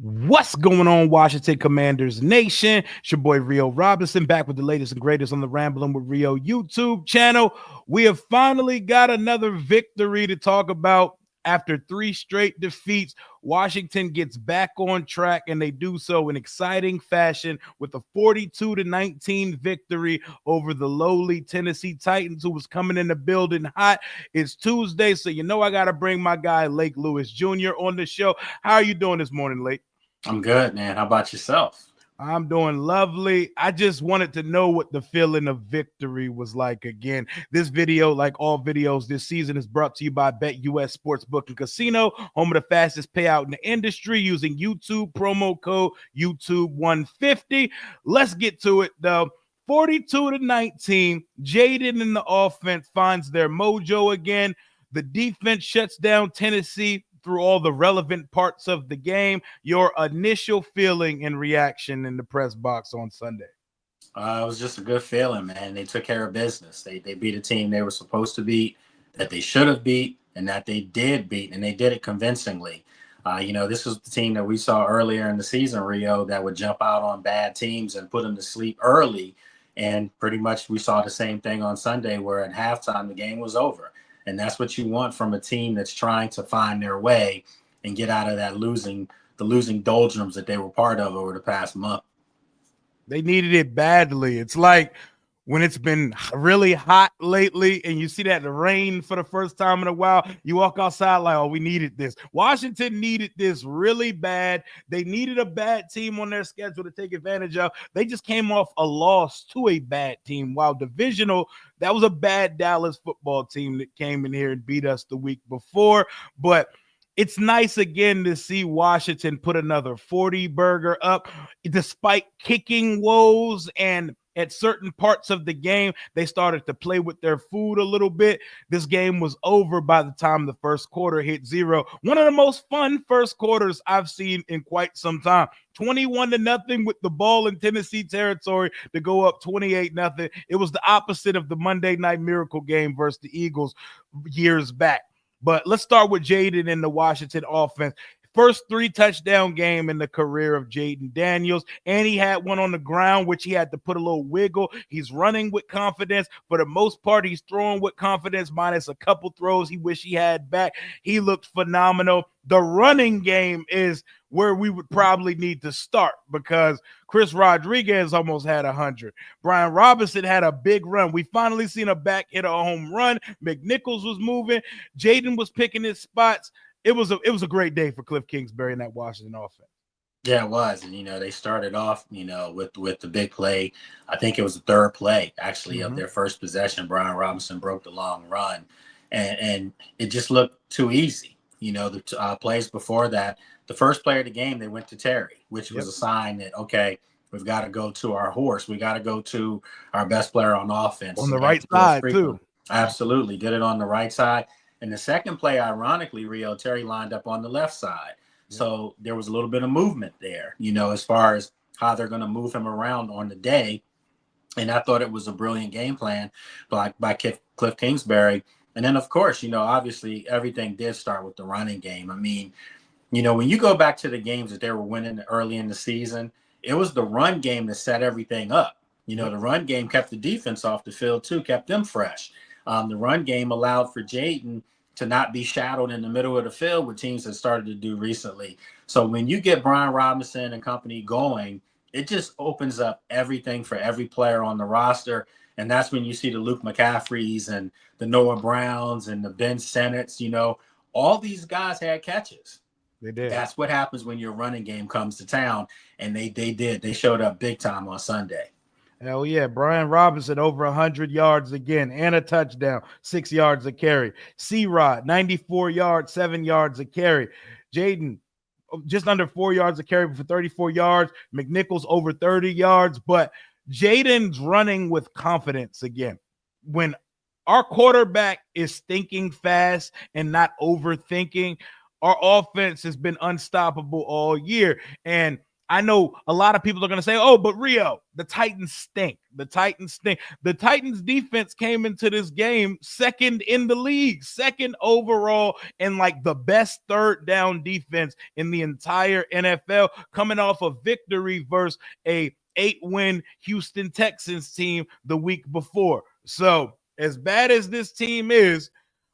What's going on, Washington Commanders Nation? It's your boy Rio Robinson back with the latest and greatest on the Rambling with Rio YouTube channel. We have finally got another victory to talk about. After 3 straight defeats, Washington gets back on track, and they do so in exciting fashion with a 42-19 victory over the lowly Tennessee Titans, who was coming in the building hot. It's Tuesday, so you know I got to bring my guy Lake Lewis Jr. on the show. How are you doing this morning, Lake? I'm good, man. How about yourself? I'm doing lovely. I just wanted to know what the feeling of victory was like again. This video, like all videos this season, is brought to you by BetUS Sportsbook and Casino, home of the fastest payout in the industry, using YouTube promo code YouTube150. Let's get to it, though. 42-19, Jayden in the offense finds their mojo again. The defense shuts down Tennessee through all the relevant parts of the game. Your initial feeling and reaction in the press box on Sunday? It was just a good feeling, man. They took care of business. They beat a team they were supposed to beat, that they should have beat, and that they did beat, and they did it convincingly. This was the team that we saw earlier in the season, Rio, that would jump out on bad teams and put them to sleep early. And pretty much we saw the same thing on Sunday, where at halftime the game was over. And that's what you want from a team that's trying to find their way and get out of that losing doldrums that they were part of over the past month. They needed it badly. It's like when it's been really hot lately and you see that rain for the first time in a while, you walk outside like, oh, we needed this. Washington needed this really bad. They needed a bad team on their schedule to take advantage of. They just came off a loss to a bad team. While divisional, that was a bad Dallas football team that came in here and beat us the week before. But it's nice again to see Washington put another 40 burger up despite kicking woes, and at certain parts of the game, they started to play with their food a little bit. This game was over by the time the first quarter hit zero. One of the most fun first quarters I've seen in quite some time. 21-0 with the ball in Tennessee territory to go up 28-0. It was the opposite of the Monday Night Miracle game versus the Eagles years back. But let's start with Jayden in the Washington offense. First 3-touchdown game in the career of Jayden Daniels, and he had one on the ground, which he had to put a little wiggle. He's running with confidence. For the most part, he's throwing with confidence, minus a couple throws he wish he had back. He looked phenomenal. The running game is where we would probably need to start, because Chris Rodriguez almost had 100. Brian Robinson had a big run. We finally seen a back hit a home run. McNichols was moving. Jayden was picking his spots. It was a great day for Cliff Kingsbury and that Washington offense. Yeah, it was. And, they started off, with the big play. I think it was the third play, actually, of their first possession. Brian Robinson broke the long run, and it just looked too easy. The plays before that, the first play of the game, they went to Terry, which was a sign that, okay, we've got to go to our horse. We got to go to our best player on offense. On the right side, too. Absolutely. Did it on the right side. And the second play, ironically, Rio, Terry lined up on the left side. So there was a little bit of movement there, as far as how they're going to move him around on the day. And I thought it was a brilliant game plan by Cliff Kingsbury. And then, of course, obviously everything did start with the running game. I mean, when you go back to the games that they were winning early in the season, it was the run game that set everything up. The run game kept the defense off the field, too, kept them fresh. The run game allowed for Jayden to not be shadowed in the middle of the field, with teams have started to do recently. So when you get Brian Robinson and company going, it just opens up everything for every player on the roster. And that's when you see the Luke McCaffreys and the Noah Browns and the Ben Sennett's, all these guys had catches. They did. That's what happens when your running game comes to town. And they did. They showed up big time on Sunday. Hell yeah. Brian Robinson over 100 yards again and a touchdown, 6 yards a carry. C-Rod, 94 yards, 7 yards a carry. Jayden, just under 4 yards a carry for 34 yards. McNichols over 30 yards. But Jayden's running with confidence again. When our quarterback is thinking fast and not overthinking, our offense has been unstoppable all year. And I know a lot of people are going to say, oh, but Rio, the Titans stink. The Titans stink. The Titans defense came into this game second in the league, second overall, and like the best third down defense in the entire NFL, coming off a victory versus a 8-win Houston Texans team the week before. So as bad as this team is,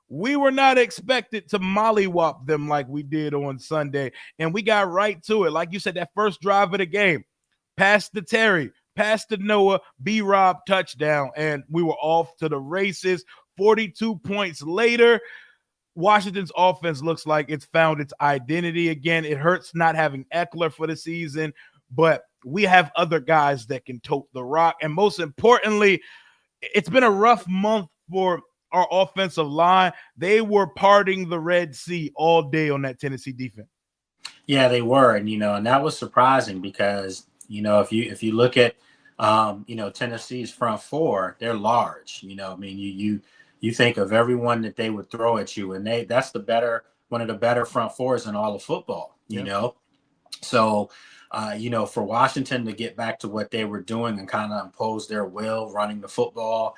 we were not expected to mollywop them like we did on Sunday, and we got right to it. Like you said, that first drive of the game, pass to Terry, pass to Noah, B-Rob touchdown, and we were off to the races. 42 points later, Washington's offense looks like it's found its identity again. It hurts not having Eckler for the season, but we have other guys that can tote the rock. And most importantly, it's been a rough month for our offensive line. They were parting the Red Sea all day on that Tennessee defense. Yeah, they were, and and that was surprising because if you look at Tennessee's front four, they're large. I mean, you think of everyone that they would throw at you, and that's one of the better front fours in all of football. So for Washington to get back to what they were doing and kind of impose their will running the football,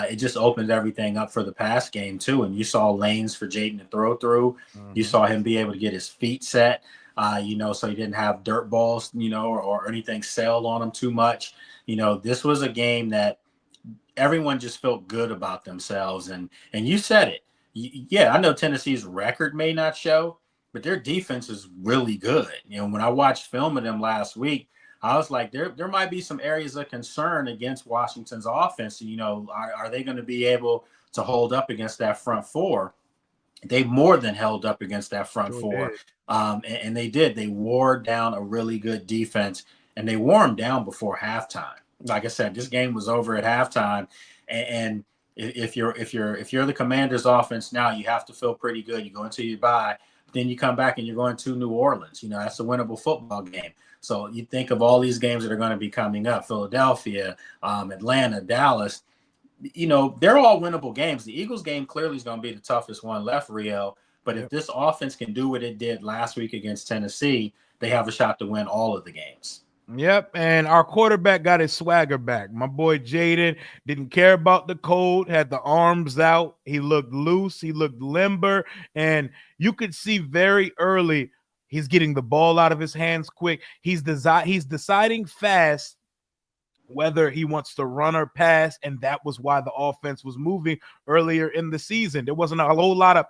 it just opened everything up for the pass game too. And you saw lanes for Jayden to throw through. Mm-hmm. You saw him be able to get his feet set, so he didn't have dirt balls, or anything sail on him too much. This was a game that everyone just felt good about themselves. And you said it. Yeah, I know Tennessee's record may not show, but their defense is really good. When I watched film of them last week, I was like, there might be some areas of concern against Washington's offense. Are they going to be able to hold up against that front four? They more than held up against that front four. And they did. They wore down a really good defense, and they wore them down before halftime. Like I said, this game was over at halftime, and if you're the Commanders' offense now, you have to feel pretty good. You go into your bye, then you come back and you're going to New Orleans. That's a winnable football game. So you think of all these games that are going to be coming up: Philadelphia, Atlanta, Dallas. They're all winnable games. The Eagles game clearly is going to be the toughest one left, Rio. But if this offense can do what it did last week against Tennessee, they have a shot to win all of the games. Yep, and our quarterback got his swagger back. My boy Jayden didn't care about the cold, had the arms out. He looked loose, he looked limber, and you could see very early he's getting the ball out of his hands quick. He's deciding fast whether he wants to run or pass, and that was why the offense was moving earlier in the season. There wasn't a whole lot of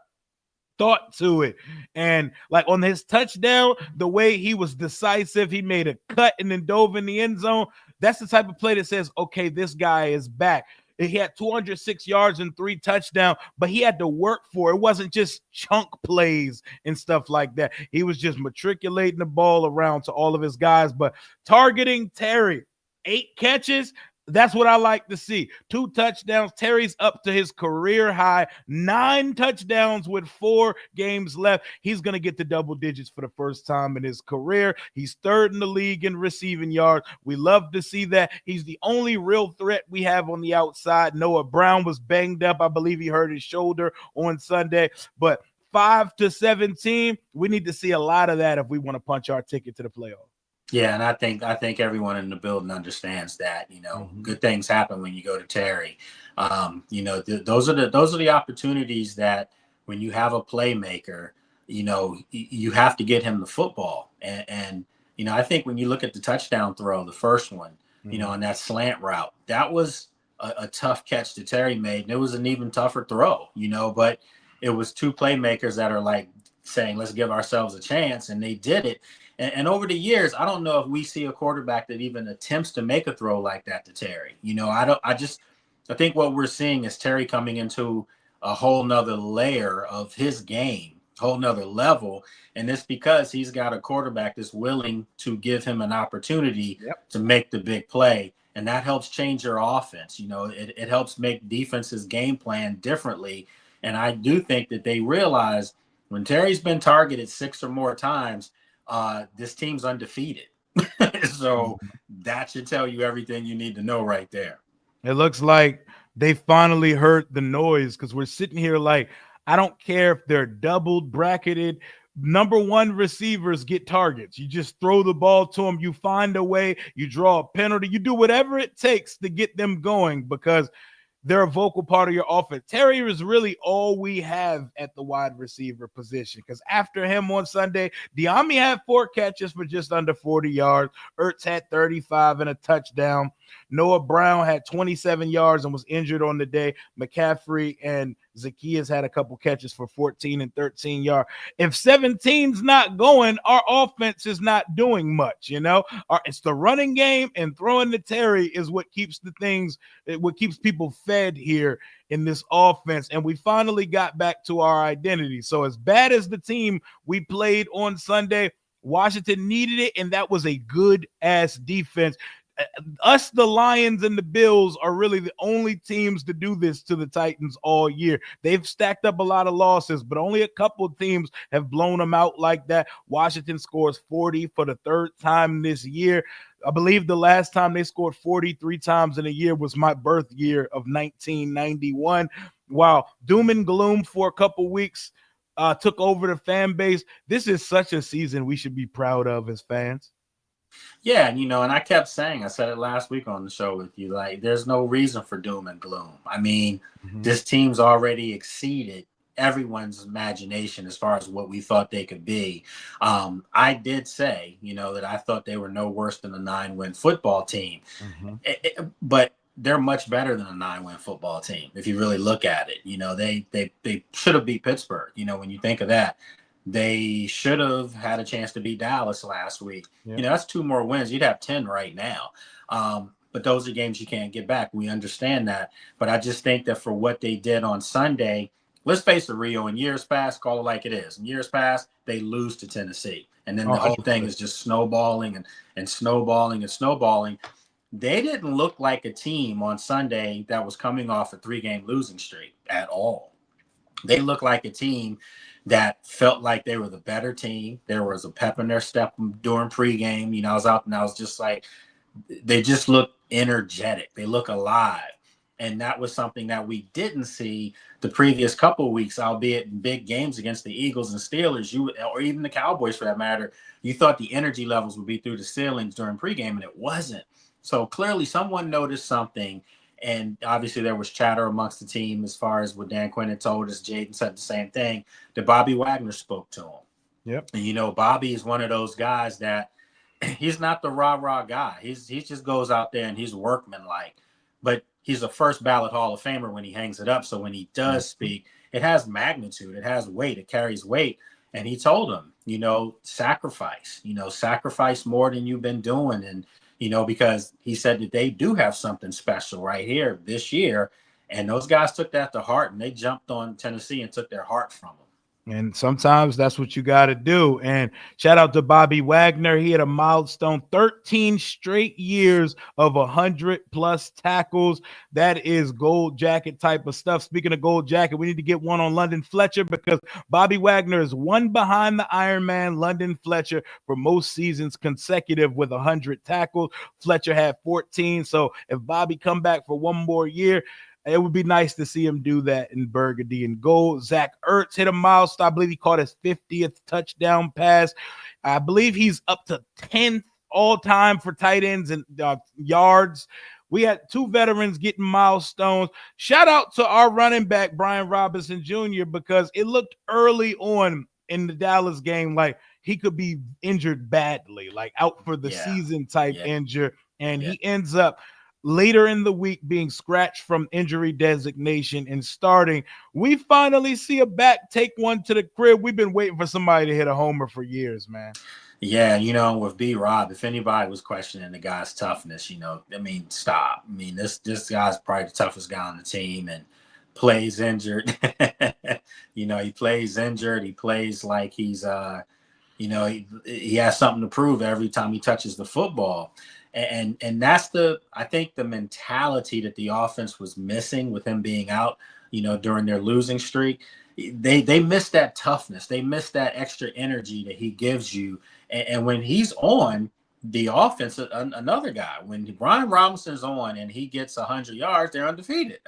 thought to it. And like on his touchdown, the way he was decisive, he made a cut and then dove in the end zone. That's the type of play that says, okay, this guy is back. He had 206 yards and 3 touchdowns, but he had to work for it. It wasn't just chunk plays and stuff like that. He was just matriculating the ball around to all of his guys, but targeting Terry, 8 catches. That's what I like to see. 2 touchdowns. Terry's up to his career high, 9 touchdowns with 4 games left. He's going to get to double digits for the first time in his career. He's 3rd in the league in receiving yards. We love to see that. He's the only real threat we have on the outside. Noah Brown was banged up. I believe he hurt his shoulder on Sunday, but 5-17, we need to see a lot of that if we want to punch our ticket to the playoffs. Yeah, and I think everyone in the building understands that. Good things happen when you go to Terry. Those are the opportunities that when you have a playmaker, you have to get him the football. And I think when you look at the touchdown throw, the first one, on that slant route, that was a tough catch that Terry made, and it was an even tougher throw. But it was 2 playmakers that are like saying, let's give ourselves a chance, and they did it. And over the years, I don't know if we see a quarterback that even attempts to make a throw like that to Terry. I think what we're seeing is Terry coming into a whole nother layer of his game, whole nother level. And it's because he's got a quarterback that's willing to give him an opportunity to make the big play. And that helps change your offense. It helps make defenses game plan differently. And I do think that they realize when Terry's been targeted 6 or more times, this team's undefeated. So that should tell you everything you need to know right there. It looks like they finally heard the noise, because we're sitting here like, I don't care if they're doubled, bracketed. number one receivers get targets. You just throw the ball to them. You find a way. You draw a penalty. You do whatever it takes to get them going because they're a vocal part of your offense. Terry is really all we have at the wide receiver position because after him on Sunday, Diami had 4 catches for just under 40 yards. Ertz had 35 and a touchdown. Noah Brown had 27 yards and was injured on the day. McCaffrey and Zacchaeus had a couple catches for 14 and 13 yards. If 17's not going, our offense is not doing much, you know? It's the running game and throwing to Terry is what keeps what keeps people fed here in this offense. And we finally got back to our identity. So as bad as the team we played on Sunday, Washington needed it, and that was a good-ass defense. Us, the Lions and the Bills are really the only teams to do this to the Titans all year. They've stacked up a lot of losses, but only a couple of teams have blown them out like that. Washington scores 40 for the 3rd time this year. I believe the last time they scored 43 times in a year was my birth year of 1991. While doom and gloom for a couple weeks took over the fan base, this is such a season we should be proud of as fans. Yeah, and I kept saying, I said it last week on the show with you, like, there's no reason for doom and gloom. I mean, this team's already exceeded everyone's imagination as far as what we thought they could be. I did say, that I thought they were no worse than a 9-win football team, but they're much better than a 9-win football team. If you really look at it, they should have beat Pittsburgh. When you think of that, they should have had a chance to beat Dallas last week. Yeah. That's 2 more wins. You'd have 10 right now. But those are games you can't get back. We understand that. But I just think that for what they did on Sunday, let's face it, Rio, in years past, call it like it is. In years past, they lose to Tennessee. And then the whole thing is just snowballing and snowballing and snowballing. They didn't look like a team on Sunday that was coming off a 3-game losing streak at all. They looked like a team that felt like they were the better team. There was a pep in their step during pregame. I was out and I was just like, they just look energetic. They look alive. And that was something that we didn't see the previous couple of weeks, albeit in big games against the Eagles and Steelers, or even the Cowboys for that matter. You thought the energy levels would be through the ceilings during pregame, and it wasn't. So clearly someone noticed something. And obviously there was chatter amongst the team as far as what Dan Quinn had told us. Jayden said the same thing, that Bobby Wagner spoke to him. Yep. And, Bobby is one of those guys that he's not the rah-rah guy. He just goes out there and he's workmanlike. But he's a first ballot Hall of Famer when he hangs it up. So when he does speak, it has magnitude. It has weight. It carries weight. And he told him, sacrifice more than you've been doing. And, because he said that they do have something special right here this year. And those guys took that to heart, and they jumped on Tennessee and took their heart from them. And sometimes that's what you got to do. And shout out to Bobby Wagner. He had a milestone 13 straight years of 100+ tackles. That is gold jacket type of stuff. Speaking of gold jacket, we need to get one on London Fletcher because Bobby Wagner is one behind the Iron Man, London Fletcher, for most seasons consecutive with 100 tackles. Fletcher had 14. So if Bobby come back for one more year, it would be nice to see him do that in burgundy and gold. Zach Ertz hit a milestone. I believe he caught his 50th touchdown pass. I believe he's up to 10th all-time for tight ends and yards. We had 2 veterans getting milestones. Shout out to our running back, Brian Robinson Jr., because it looked early on in the Dallas game like he could be injured badly, like out for the season type injury. And he ends up later in the week being scratched from injury designation and starting. We finally see a back take one to the crib. We've been waiting for somebody to hit a homer for years, man. Yeah, with B-Rob, if anybody was questioning the guy's toughness, stop. This guy's probably the toughest guy on the team and plays injured. He plays injured. He plays like he's, he has something to prove every time he touches the football. And that's I think the mentality that the offense was missing with him being out, during their losing streak. They missed that toughness. They missed that extra energy that he gives you. And when he's on the offense, another guy, when Brian Robinson's on and he gets 100 yards, they're undefeated.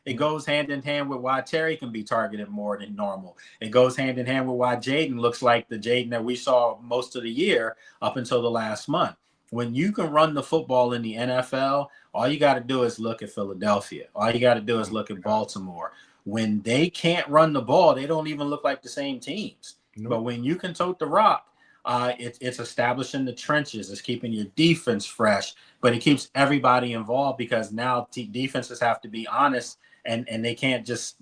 It goes hand in hand with why Terry can be targeted more than normal. It goes hand in hand with why Jayden looks like the Jayden that we saw most of the year up until the last month. When you can run the football in the NFL, all you got to do is look at Philadelphia. All you got to do is look at Baltimore. When they can't run the ball, they don't even look like the same teams. Nope. But when you can tote the rock, it's establishing the trenches. It's keeping your defense fresh, but it keeps everybody involved because now defenses have to be honest and they can't just,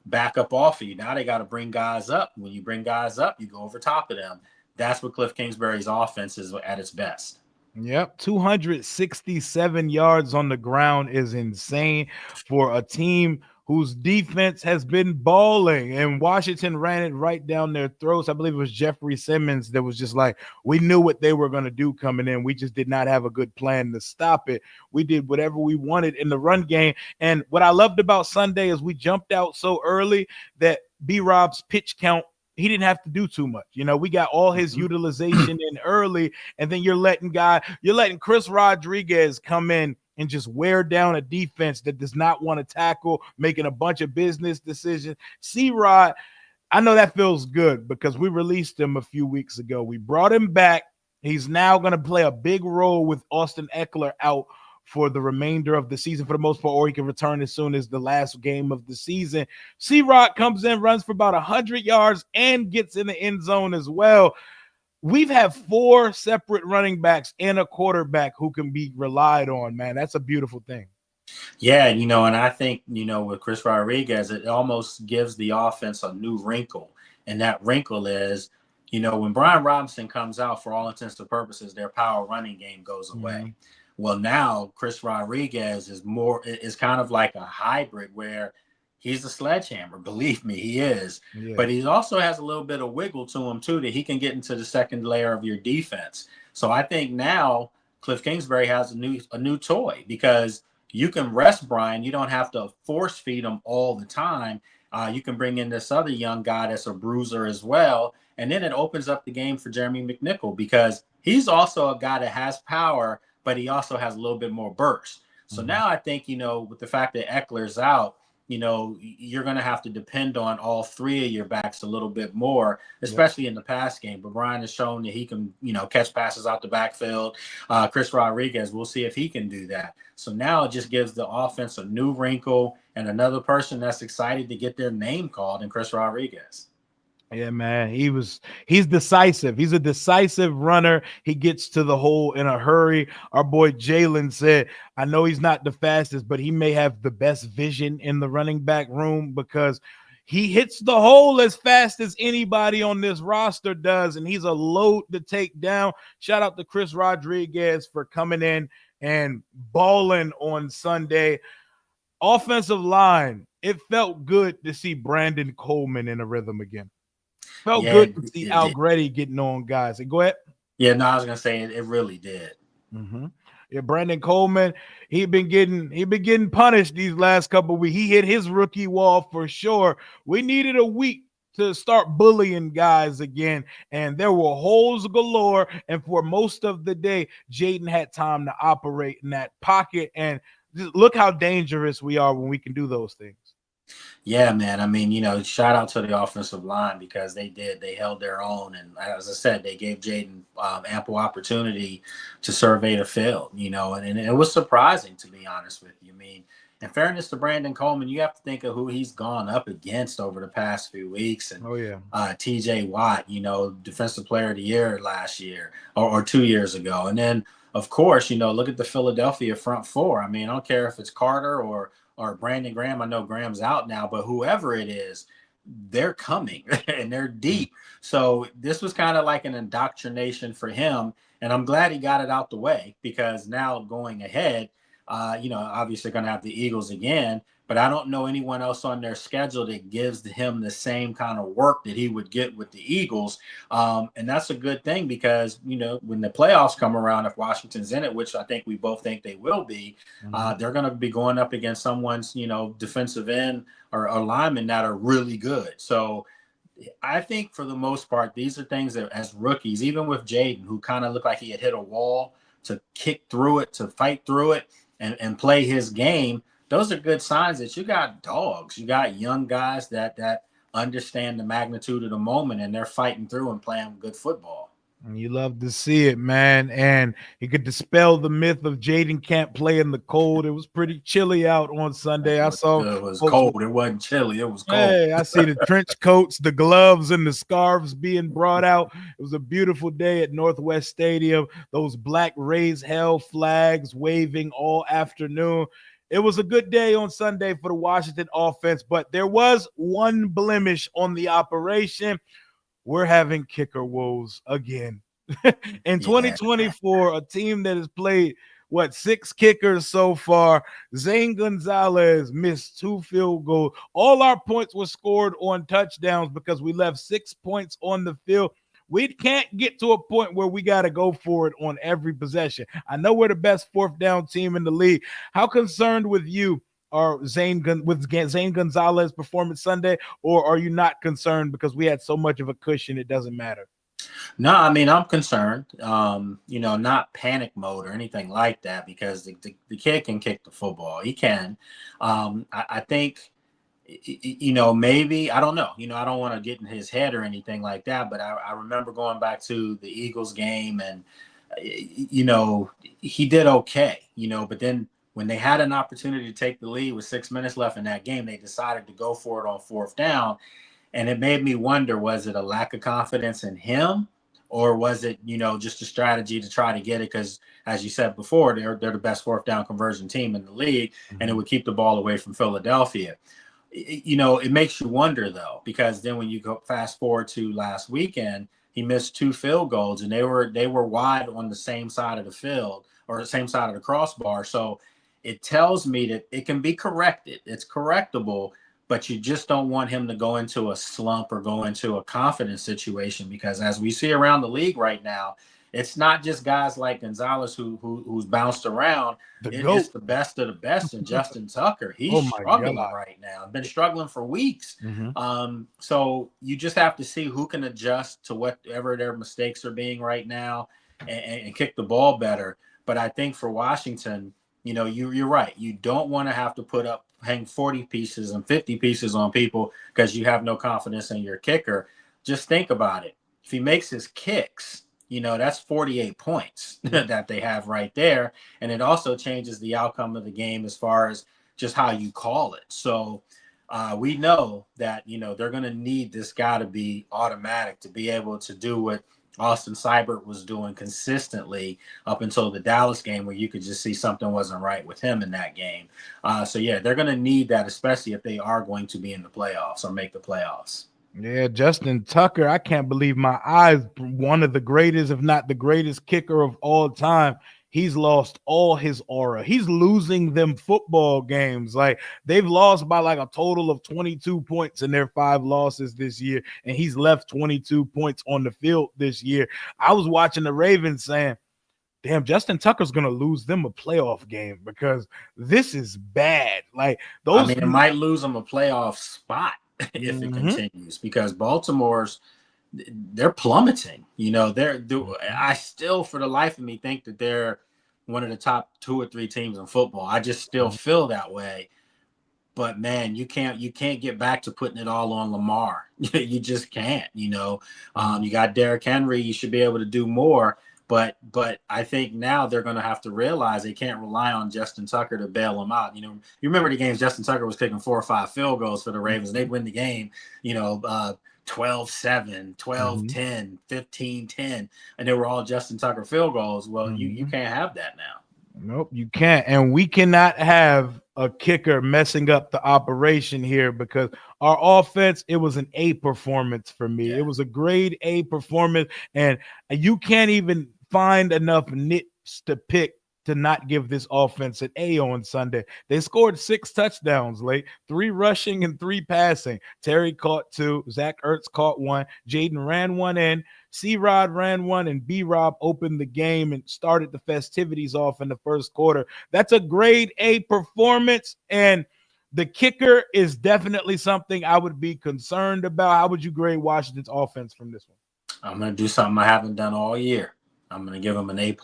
back up off of you. Now they got to bring guys up. When you bring guys up, you go over top of them. That's what Cliff Kingsbury's offense is at its best. Yep, 267 yards on the ground is insane for a team whose defense has been balling, and Washington ran it right down their throats. I believe it was Jeffrey Simmons that was just like, we knew what they were going to do coming in. We just did not have a good plan to stop it. We did whatever we wanted in the run game. And what I loved about Sunday is we jumped out so early that B-Rob's pitch count, he didn't have to do too much. We got all his utilization in early, and then you're letting Chris Rodriguez come in and just wear down a defense that does not want to tackle, making a bunch of business decisions. C-Rod, I know that feels good because we released him a few weeks ago. We brought him back. He's now going to play a big role with Austin Eckler out for the remainder of the season for the most part, or he can return as soon as the last game of the season. C-Rod comes in, runs for about 100 yards, and gets in the end zone as well. We've had 4 separate running backs and a quarterback who can be relied on, man. That's a beautiful thing. Yeah, and I think, with Chris Rodriguez, it almost gives the offense a new wrinkle. And that wrinkle is, when Brian Robinson comes out, for all intents and purposes, their power running game goes away. Mm-hmm. Well, now Chris Rodriguez is kind of like a hybrid where he's a sledgehammer. Believe me, he is. Yeah. But he also has a little bit of wiggle to him, too, that he can get into the second layer of your defense. So I think now Cliff Kingsbury has a new toy because you can rest Brian. You don't have to force feed him all the time. You can bring in this other young guy that's a bruiser as well. And then it opens up the game for Jeremy McNichol because he's also a guy that has power, but he also has a little bit more burst. So now I think, with the fact that Eckler's out, you're going to have to depend on all 3 of your backs a little bit more, especially in the pass game. But Brian has shown that he can, catch passes out the backfield. Chris Rodriguez, we'll see if he can do that. So now it just gives the offense a new wrinkle and another person that's excited to get their name called in Chris Rodriguez. Yeah, man, he's decisive. He's a decisive runner. He gets to the hole in a hurry. Our boy Jayden said, I know he's not the fastest, but he may have the best vision in the running back room because he hits the hole as fast as anybody on this roster does, and he's a load to take down. Shout out to Chris Rodriguez for coming in and balling on Sunday. Offensive line, it felt good to see Brandon Coleman in a rhythm again. Felt good to see Algrady getting on guys. Go ahead. Yeah, no, I was gonna say it really did. Mm-hmm. Yeah, Brandon Coleman, he been getting punished these last couple of weeks. He hit his rookie wall for sure. We needed a week to start bullying guys again, and there were holes galore. And for most of the day, Jayden had time to operate in that pocket. And just look how dangerous we are when we can do those things. Yeah, man. I mean, shout out to the offensive line because they held their own. And as I said, they gave Jayden ample opportunity to survey the field, and it was surprising, to be honest with you. I mean, in fairness to Brandon Coleman, you have to think of who he's gone up against over the past few weeks. And TJ Watt, defensive player of the year last year or 2 years ago. And then, of course, look at the Philadelphia front four. I mean, I don't care if it's Carter or Brandon Graham. I know Graham's out now, but whoever it is, they're coming and they're deep. So this was kind of like an indoctrination for him. And I'm glad he got it out the way because now going ahead, obviously going to have the Eagles again, but I don't know anyone else on their schedule that gives him the same kind of work that he would get with the Eagles. And that's a good thing because, when the playoffs come around, if Washington's in it, which I think we both think they will be, they're going to be going up against someone's, defensive end or linemen that are really good. So I think for the most part, these are things that as rookies, even with Jayden, who kind of looked like he had hit a wall, to kick through it, to fight through it and play his game. those are good signs that you got dogs. You got young guys that understand the magnitude of the moment, and they're fighting through and playing good football. And you love to see it, man. And he could dispel the myth of Jayden can't play in the cold. It was pretty chilly out on Sunday. I saw It was folks with, cold. It wasn't chilly. It was cold. hey, I see the trench coats, the gloves, and the scarves being brought out. It was a beautiful day at Northwest Stadium. Those black raise hell flags waving all afternoon. It was a good day on Sunday for the Washington offense, but there was one blemish on the operation. We're having kicker woes again. In Yeah. 2024, a team that has played what 6 kickers so far. Zane Gonzalez missed 2 field goals. All our points were scored on touchdowns because we left 6 points on the field. We can't get to a point where we got to go for it on every possession. I know we're the best 4th down team in the league. How concerned with you are Zane Gonzalez performance Sunday, or are you not concerned because we had so much of a cushion it doesn't matter? No, I mean, I'm concerned. Not panic mode or anything like that, because the kid can kick the football. He can. I think, maybe, I don't know. I don't want to get in his head or anything like that, but I remember going back to the Eagles game, and, he did okay, but then when they had an opportunity to take the lead with 6 minutes left in that game, they decided to go for it on 4th down. And it made me wonder, was it a lack of confidence in him, or was it, just a strategy to try to get it? Because, as you said before, they're the best 4th down conversion team in the league, and it would keep the ball away from Philadelphia. It makes you wonder, though, because then when you go fast forward to last weekend, he missed 2 field goals, and they were wide on the same side of the field, or the same side of the crossbar. So it tells me that it can be corrected. It's correctable, but you just don't want him to go into a slump or go into a confidence situation, because as we see around the league right now, it's not just guys like Gonzalez who's bounced around. It's the best of the best. And Justin Tucker, he's Oh my God. struggling right now. Been struggling for weeks. So you just have to see who can adjust to whatever their mistakes are being right now, and kick the ball better. But I think for Washington, you're right. You don't want to have to hang 40 pieces and 50 pieces on people because you have no confidence in your kicker. Just think about it. If he makes his kicks, that's 48 points that they have right there. And it also changes the outcome of the game as far as just how you call it. So we know that, they're going to need this guy to be automatic, to be able to do what Austin Seibert was doing consistently up until the Dallas game, where you could just see something wasn't right with him in that game. They're going to need that, especially if they are going to be in the playoffs or make the playoffs. Yeah, Justin Tucker, I can't believe my eyes. One of the greatest, if not the greatest kicker of all time. He's lost all his aura. He's losing them football games. Like, they've lost by like a total of 22 points in their 5 losses this year, and he's left 22 points on the field this year. I was watching the Ravens saying, damn, Justin Tucker's going to lose them a playoff game because this is bad. Like, those. It might lose them a playoff spot if it continues, because Baltimore's, they're plummeting. I still, for the life of me, think that they're one of the top 2 or 3 teams in football. I just still feel that way. But man, you can't get back to putting it all on Lamar. You just can't. You got Derrick Henry. You should be able to do more. But I think now they're going to have to realize they can't rely on Justin Tucker to bail them out. You remember the games Justin Tucker was kicking 4 or 5 field goals for the Ravens. They'd win the game, 12-7, 12-10, 15-10, and they were all Justin Tucker field goals. Well, you can't have that now. Nope, you can't. And we cannot have a kicker messing up the operation here, because our offense, it was an A performance for me. Yeah. It was a grade A performance, and you can't even find enough nits to pick to not give this offense an A on Sunday. They scored 6 touchdowns late, 3 rushing and 3 passing. Terry caught 2, Zach Ertz caught 1, Jayden ran 1 in, C-Rod ran 1, and B-Rob opened the game and started the festivities off in the first quarter. That's a grade A performance, and the kicker is definitely something I would be concerned about. How would you grade Washington's offense from this one? I'm going to do something I haven't done all year. I'm going to give them an A+.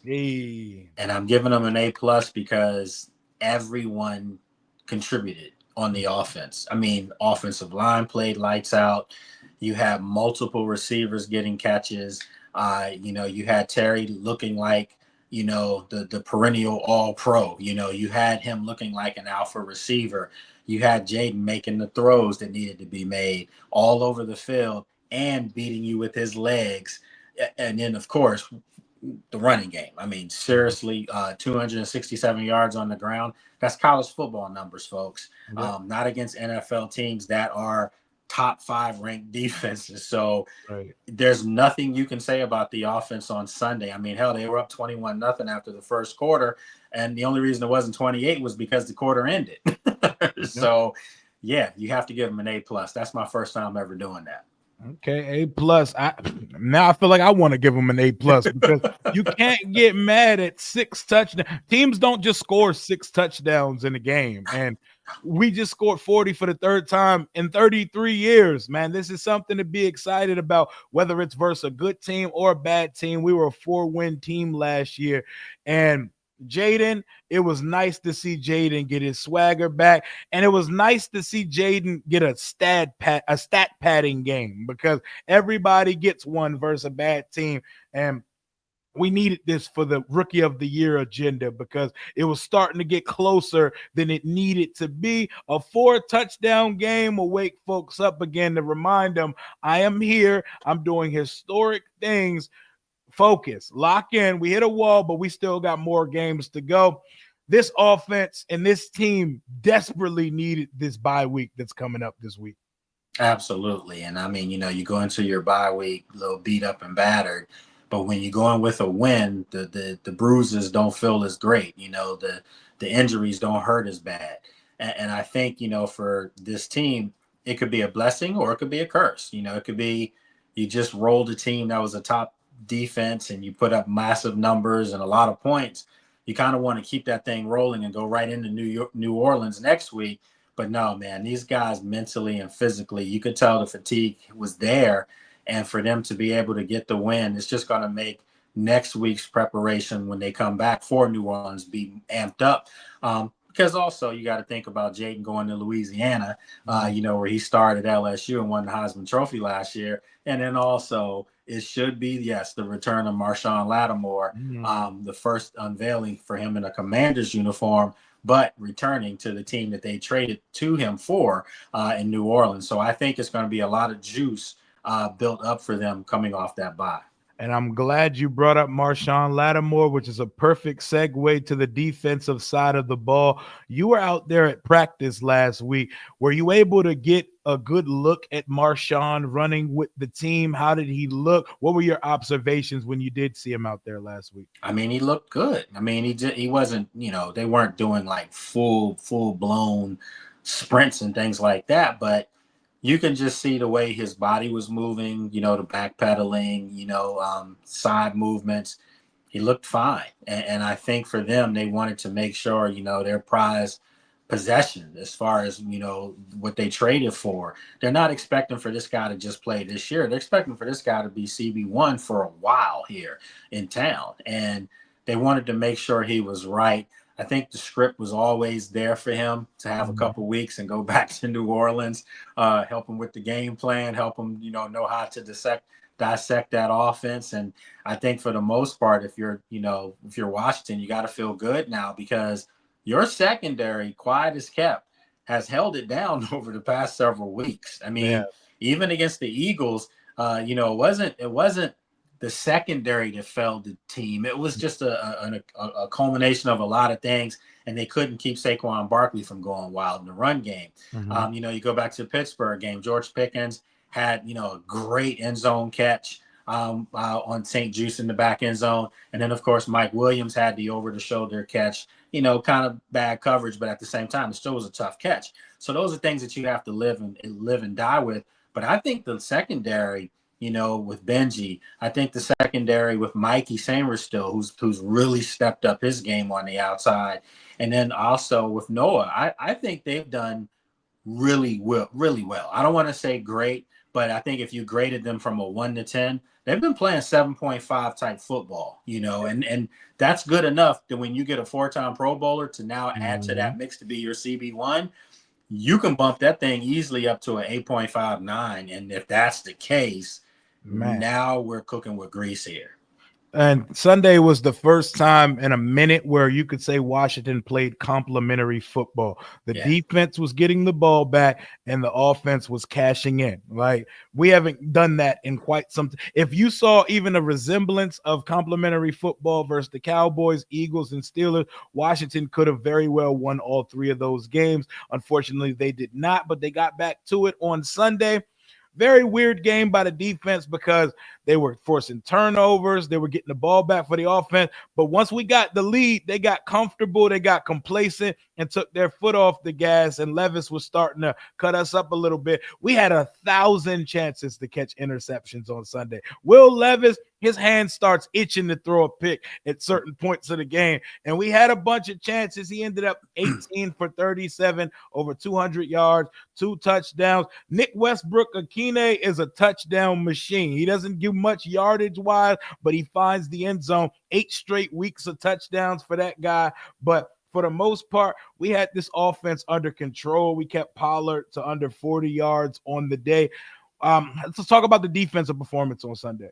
Hey. And I'm giving them an A+ because everyone contributed on the offense. I mean, offensive line played lights out. You had multiple receivers getting catches. You had Terry looking like, the perennial all pro. You had him looking like an alpha receiver. You had Jayden making the throws that needed to be made all over the field and beating you with his legs. And then, of course, the running game. I mean, seriously, 267 yards on the ground. That's college football numbers, folks. Yep. Not against NFL teams that are top 5 ranked defenses. So Right. there's nothing you can say about the offense on Sunday. I mean, hell, they were up 21-0 after the first quarter. And the only reason it wasn't 28 was because the quarter ended. Yep. So, yeah, you have to give them an A+. That's my first time ever doing that. Okay, A+. Now I feel like I want to give them an A+ because you can't get mad at 6 touchdowns. Teams don't just score 6 touchdowns in a game, and we just scored 40 for the third time in 33 years. Man, this is something to be excited about. Whether it's versus a good team or a bad team, we were a 4-win team last year, and Jayden, it was nice to see Jayden get his swagger back, and it was nice to see Jayden get a stat padding game because everybody gets one versus a bad team, and we needed this for the rookie of the year agenda because it was starting to get closer than it needed to be. A 4-touchdown game will wake folks up again to remind them I am here. I'm doing historic things. Focus, lock in. We hit a wall, but we still got more games to go. This offense and this team desperately needed this bye week that's coming up this week. Absolutely. And I mean, you go into your bye week a little beat up and battered, but when you go in with a win, the bruises don't feel as great. The injuries don't hurt as bad. And I think, for this team, it could be a blessing or it could be a curse. It could be you just rolled a team that was a top defense and you put up massive numbers and a lot of points. You kind of want to keep that thing rolling and go right into New Orleans next week. But no, man, these guys mentally and physically, you could tell the fatigue was there. And for them to be able to get the win, it's just going to make next week's preparation when they come back for New Orleans be amped up. Because also you got to think about Jayden going to Louisiana, where he started LSU and won the Heisman Trophy last year. And then also it should be, yes, the return of Marshawn Lattimore, the first unveiling for him in a Commander's uniform, but returning to the team that they traded to him for in New Orleans. So I think it's going to be a lot of juice built up for them coming off that bye. And I'm glad you brought up Marshawn Lattimore, which is a perfect segue to the defensive side of the ball. You were out there at practice last week. Were you able to get a good look at Marshawn running with the team? How did he look? What were your observations when you did see him out there last week? I mean, he looked good. I mean, he wasn't, they weren't doing like full blown sprints and things like that, but you can just see the way his body was moving, the backpedaling, side movements. He looked fine. And I think for them, they wanted to make sure, their prize possession as far as, what they traded for. They're not expecting for this guy to just play this year. They're expecting for this guy to be CB1 for a while here in town. And they wanted to make sure he was right. I think the script was always there for him to have a couple weeks and go back to New Orleans, help him with the game plan, help him, know how to dissect that offense. And I think for the most part, if you're Washington, you got to feel good now because your secondary, quiet as kept, has held it down over the past several weeks. I mean, even against the Eagles, it wasn't the secondary that failed the team. It was just a culmination of a lot of things, and they couldn't keep Saquon Barkley from going wild in the run game. You go back to the Pittsburgh game. George Pickens had, a great end zone catch on St. Juice in the back end zone. And then, of course, Mike Williams had the over-the-shoulder catch, kind of bad coverage, but at the same time, it still was a tough catch. So those are things that you have to live and die with. But I think the secondary, with Benji, I think the secondary with Mikey Sainristil, who's really stepped up his game on the outside. And then also with Noah, I think they've done really well. I don't want to say great, But I think if you graded them from a 1 to 10, they've been playing 7.5 type football, and that's good enough that when you get a 4-time Pro Bowler to now add to Mhm. that mix to be your CB1, you can bump that thing easily up to an 8.59. And if that's the case, Man. now we're cooking with grease here. And Sunday was the first time in a minute where you could say Washington played complementary football. The Yeah. defense was getting the ball back and the offense was cashing in. Like we haven't done that in quite some time. If you saw even a resemblance of complementary football versus the Cowboys, Eagles, and Steelers, Washington could have very well won all three of those games. Unfortunately, they did not, but they got back to it on Sunday. Very weird game by the defense because they were forcing turnovers. They were getting the ball back for the offense. But once we got the lead, they got comfortable. They got complacent and took their foot off the gas. And Levis was starting to cut us up a little bit. We had 1,000 chances to catch interceptions on Sunday. Will Levis, his hand starts itching to throw a pick at certain points of the game. And we had a bunch of chances. He ended up 18 for 37, over 200 yards, 2 touchdowns. Nick Westbrook Akine is a touchdown machine. He doesn't give much yardage wise, but he finds the end zone. 8 straight weeks of touchdowns for that guy. But for the most part, we had this offense under control. We kept Pollard to under 40 yards on the day. Let's talk about the defensive performance on Sunday.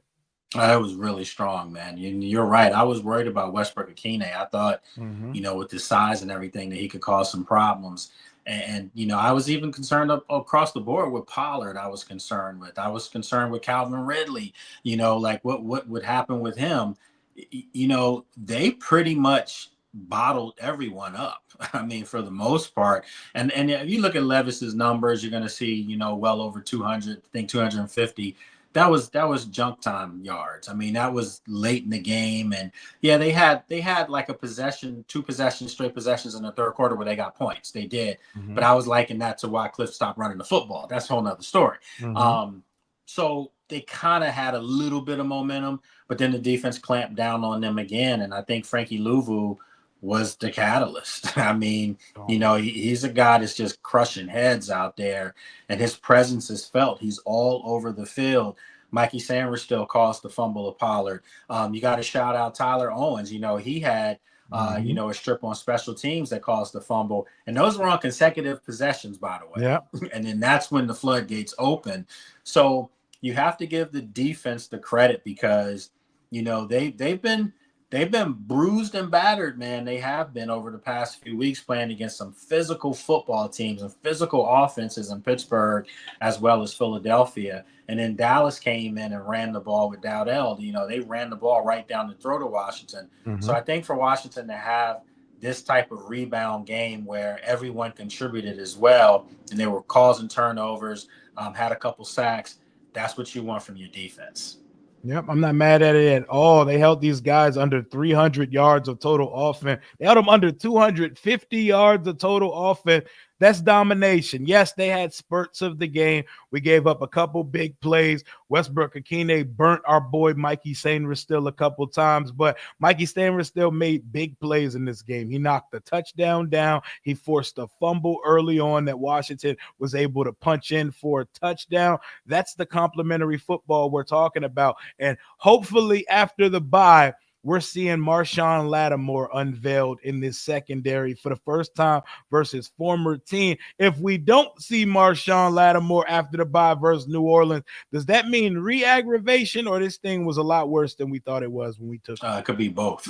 It was really strong, man. You're right. I was worried about Westbrook Akine. I thought, Mm-hmm. with his size and everything, that he could cause some problems. And I was even concerned across the board with Pollard. I was concerned with Calvin Ridley. Like what would happen with him? They pretty much bottled everyone up. I mean, for the most part. And if you look at Levis's numbers, you're going to see, well over 200. I think 250. That was junk time yards. I mean, that was late in the game, and yeah, they had like a possession, 2 possessions, straight possessions in the third quarter where they got points. They did, Mm-hmm. but I was liking that to why Cliff stopped running the football. That's a whole nother story. Mm-hmm. So they kind of had a little bit of momentum, but then the defense clamped down on them again, and I think Frankie Louvu was the catalyst. I mean, he's a guy that's just crushing heads out there, and his presence is felt. He's all over the field. Mikey Sanders still caused the fumble of Pollard. You got to shout out Tyler Owens. He had, Mm-hmm. a strip on special teams that caused the fumble. And those were on consecutive possessions, by the Yeah. way. And then that's when the floodgates open. So you have to give the defense the credit because, they've been bruised and battered, man. They have been over the past few weeks playing against some physical football teams and physical offenses in Pittsburgh as well as Philadelphia. And then Dallas came in and ran the ball with Dowdell. They ran the ball right down the throat of Washington. Mm-hmm. So I think for Washington to have this type of rebound game where everyone contributed as well and they were causing turnovers, had a couple sacks, that's what you want from your defense. Yep, I'm not mad at it at all. They held these guys under 300 yards of total offense. They held them under 250 yards of total offense. That's domination. Yes, they had spurts of the game. We gave up a couple big plays. Westbrook Akine burnt our boy Mikey Sanders still a couple times, but Mikey Sanders still made big plays in this game. He knocked the touchdown down. He forced a fumble early on that Washington was able to punch in for a touchdown. That's the complimentary football we're talking about. And hopefully after the bye, we're seeing Marshawn Lattimore unveiled in this secondary for the first time versus former team. If we don't see Marshawn Lattimore after the bye versus New Orleans, does that mean re-aggravation or this thing was a lot worse than we thought it was when we took it? It could be both.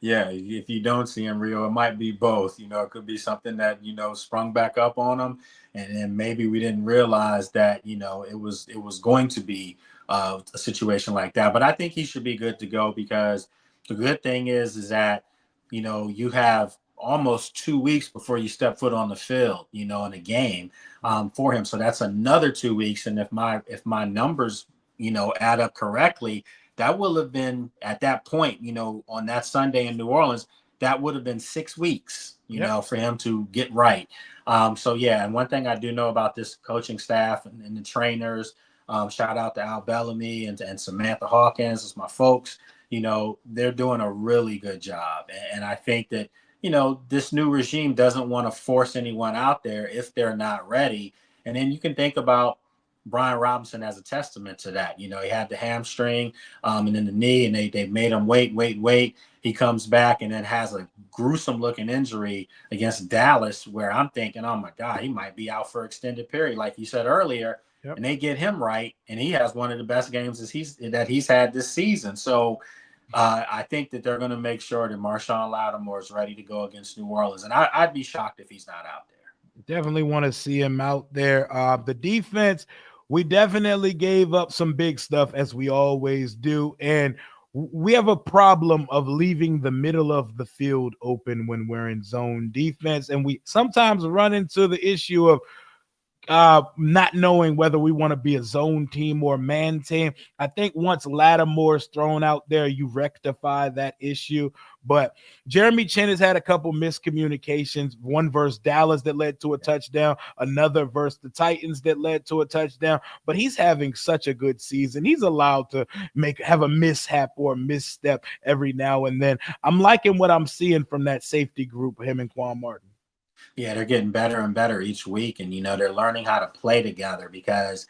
Yeah, if you don't see him, Rio, it might be both. It could be something that sprung back up on him, and then maybe we didn't realize that it was going to be a situation like that. But I think he should be good to go because the good thing is that you have almost 2 weeks before you step foot on the field, in a game for him. So that's another 2 weeks, and if my numbers add up correctly, that will have been at that point, on that Sunday in New Orleans, that would have been 6 weeks, Yep. for him to get right. So yeah, and one thing I do know about this coaching staff and the trainers, shout out to Al Bellamy and Samantha Hawkins, as my folks, they're doing a really good job. And I think that, this new regime doesn't want to force anyone out there if they're not ready. And then you can think about Brian Robinson as a testament to that. You know, he had the hamstring and then the knee, and they made him wait. He comes back and then has a gruesome looking injury against Dallas, where I'm thinking, oh my God, he might be out for extended period, like you said earlier. Yep. And they get him right, and he has one of the best games that he's had this season. So I think that they're going to make sure that Marshawn Lattimore is ready to go against New Orleans, and I'd be shocked if he's not out there. Definitely want to see him out there. The defense, we definitely gave up some big stuff as we always do. And we have a problem of leaving the middle of the field open when we're in zone defense. And we sometimes run into the issue of not knowing whether we want to be a zone team or a man team. I think once Lattimore's thrown out there, you rectify that issue. But Jeremy Chin has had a couple miscommunications, one versus Dallas that led to a touchdown, another versus the Titans that led to a touchdown. But he's having such a good season. He's allowed to have a mishap or a misstep every now and then. I'm liking what I'm seeing from that safety group, him and Quan Martin. Yeah, they're getting better and better each week, and they're learning how to play together because,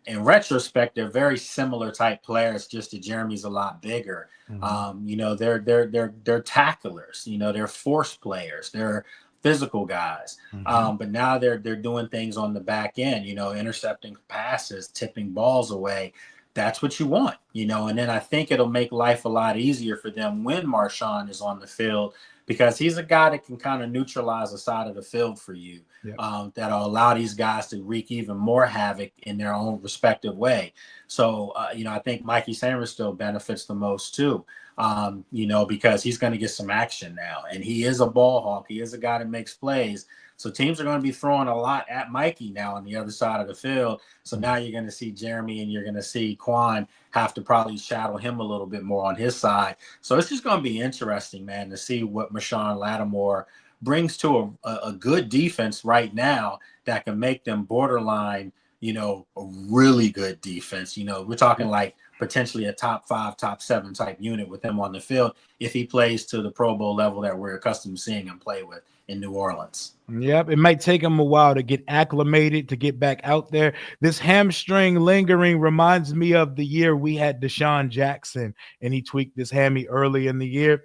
in retrospect, they're very similar type players. Just that Jeremy's a lot bigger. They're tacklers. They're force players. They're physical guys. But now they're doing things on the back end. Intercepting passes, tipping balls away. That's what you want. And then I think it'll make life a lot easier for them when Marshawn is on the field, because he's a guy that can kind of neutralize the side of the field for you. Yep. That'll allow these guys to wreak even more havoc in their own respective way. So, I think Mikey Sanders still benefits the most too, because he's going to get some action now. And he is a ball hawk. He is a guy that makes plays. So teams are going to be throwing a lot at Mikey now on the other side of the field. So now you're going to see Jeremy and you're going to see Quan have to probably shadow him a little bit more on his side. So it's just going to be interesting, man, to see what Marshawn Lattimore brings to a good defense right now that can make them borderline, a really good defense. We're talking like potentially a top 5, top 7 type unit with him on the field if he plays to the Pro Bowl level that we're accustomed to seeing him play with in New Orleans. Yep, it might take him a while to get acclimated, to get back out there. This hamstring lingering reminds me of the year we had Deshaun Jackson, and he tweaked his hammy early in the year.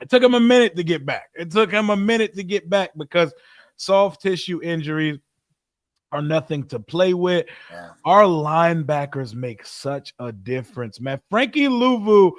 It took him a minute to get back. Because soft tissue injuries are nothing to play with. Yeah. Our linebackers make such a difference, man. Frankie Louvu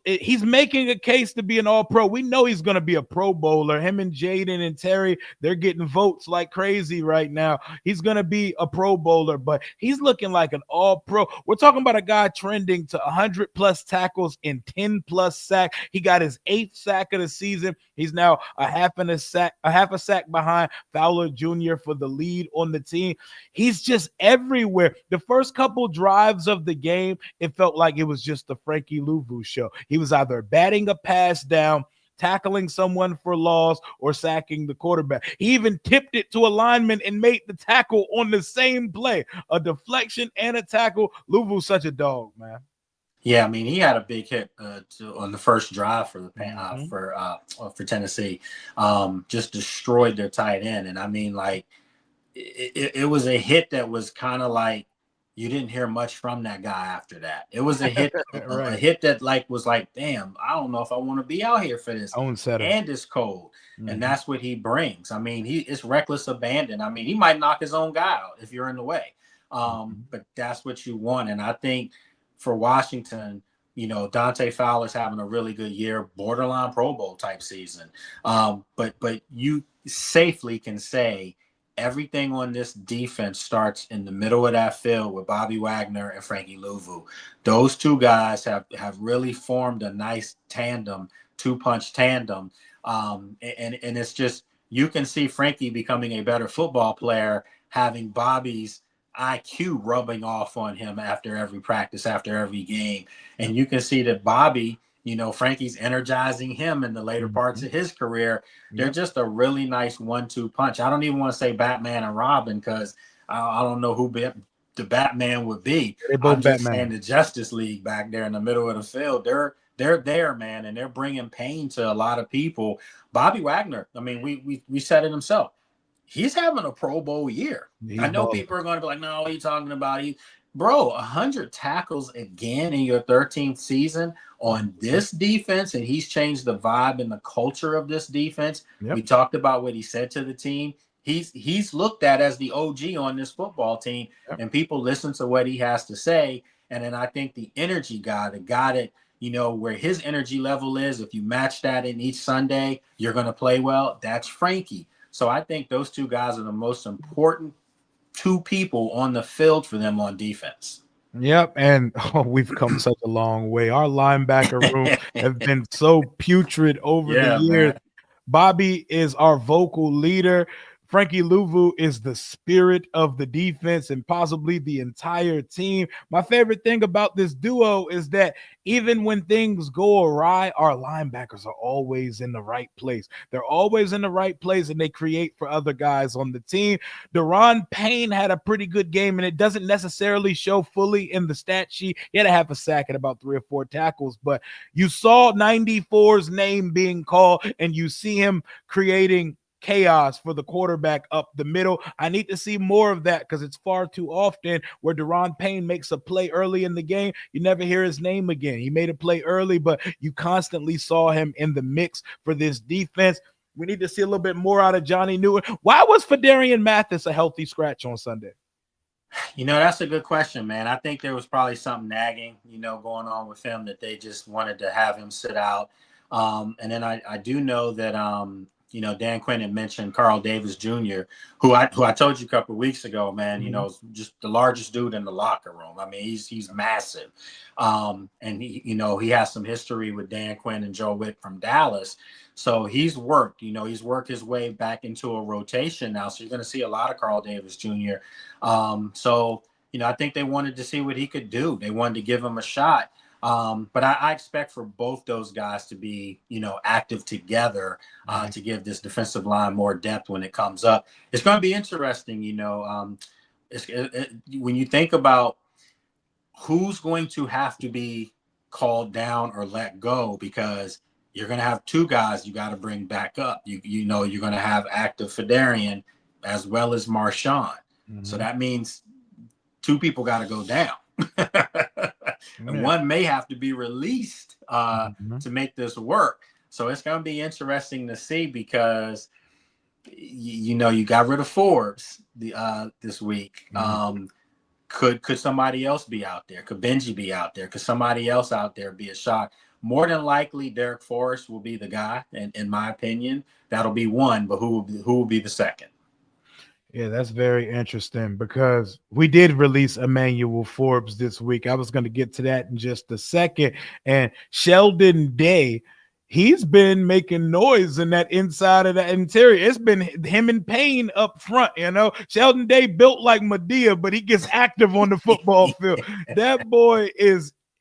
he's making a case to be an all-pro. We know he's going to be a Pro Bowler. Him and Jayden and Terry, they're getting votes like crazy right now. He's going to be a Pro Bowler, but he's looking like an all-pro. We're talking about a guy trending to 100-plus tackles and 10-plus sacks. He got his 8th sack of the season. He's now a half a sack behind Fowler Jr. for the lead on the team. He's just everywhere. The first couple drives of the game, it felt like it was just the Frankie Louvu show. He was either batting a pass down, tackling someone for loss, or sacking the quarterback. He even tipped it to a lineman and made the tackle on the same play. A deflection and a tackle. Louvu's such a dog, man. Yeah, I mean, he had a big hit on the first drive for Tennessee. Just destroyed their tight end, and I mean, like, it was a hit that was kind of like you didn't hear much from that guy after that. It was a hit, Right. a hit that was like, damn, I don't know if I want to be out here for this. Own setup. And it's cold, and that's what he brings. I mean, it's reckless abandon. I mean, he might knock his own guy out if you're in the way, but that's what you want. And I think for Washington, Dante Fowler's having a really good year, borderline Pro Bowl type season. But you safely can say everything on this defense starts in the middle of that field with Bobby Wagner and Frankie Louvu. Those two guys have really formed a nice tandem, 2-punch tandem. And it's just, you can see Frankie becoming a better football player, having Bobby's IQ rubbing off on him after every practice, after every game. And you can see that Bobby, Frankie's energizing him in the later parts of his career. They're just a really nice 1-2 punch. I don't even want to say Batman and Robin because I don't know who the Batman would be. I'm just saying the Justice League back there in the middle of the field. They're there, man, and they're bringing pain to a lot of people. Bobby Wagner, I mean, we said it himself. he's having a Pro Bowl year. I He's know balling. people are going to be like, no, what are you talking about? Bro, 100 tackles again in your 13th season on this defense, and he's changed the vibe and the culture of this defense. Yep. We talked about what he said to the team. He's looked at as the OG on this football team, Yep. and people listen to what he has to say. And then I think the energy guy, the guy that, where his energy level is, if you match that in each Sunday, you're going to play well. That's Frankie. So I think those two guys are the most important two people on the field for them on defense. Yep, and we've come such a long way. Our linebacker room have been so putrid over the Yeah, years. man. Bobby is our vocal leader. Frankie Louvu is the spirit of the defense and possibly the entire team. My favorite thing about this duo is that even when things go awry, our linebackers are always in the right place. They're always in the right place and they create for other guys on the team. Deron Payne had a pretty good game, and it doesn't necessarily show fully in the stat sheet. He had a half a sack and about 3 or 4 tackles, but you saw 94's name being called, and you see him creating chaos for the quarterback up the middle. I need to see more of that because it's far too often where Deron Payne makes a play early in the game. You never hear his name again. He made a play early, but you constantly saw him in the mix for this defense. We need to see a little bit more out of Johnny Newton. Why was Fedarian Mathis a healthy scratch on Sunday? That's a good question, man. I think there was probably something nagging, going on with him that they just wanted to have him sit out. And then I do know that, Dan Quinn had mentioned Carl Davis Jr., who I told you a couple of weeks ago, man, is just the largest dude in the locker room. I mean, he's massive. And he has some history with Dan Quinn and Joe Witt from Dallas. So he's worked his way back into a rotation now. So you're going to see a lot of Carl Davis Jr. So I think they wanted to see what he could do. They wanted to give him a shot. But I expect for both those guys to be, active together to give this defensive line more depth when it comes up. It's going to be interesting, when you think about who's going to have to be called down or let go, because you're going to have two guys you got to bring back up. You're going to have active Fedarian as well as Marshawn. So that means two people got to go down. And one may have to be released to make this work. So it's going to be interesting to see because, you got rid of Forbes this week. Could somebody else be out there? Could Benji be out there? Could somebody else out there be a shot? More than likely, Derek Forrest will be the guy, in my opinion. That'll be one, but who will be the second? Yeah, that's very interesting because we did release Emmanuel Forbes this week. I was going to get to that in just a second. And Sheldon Day, he's been making noise in that inside of the interior. It's been him and Payne up front, Sheldon Day built like Medea, but he gets active on the football field. That boy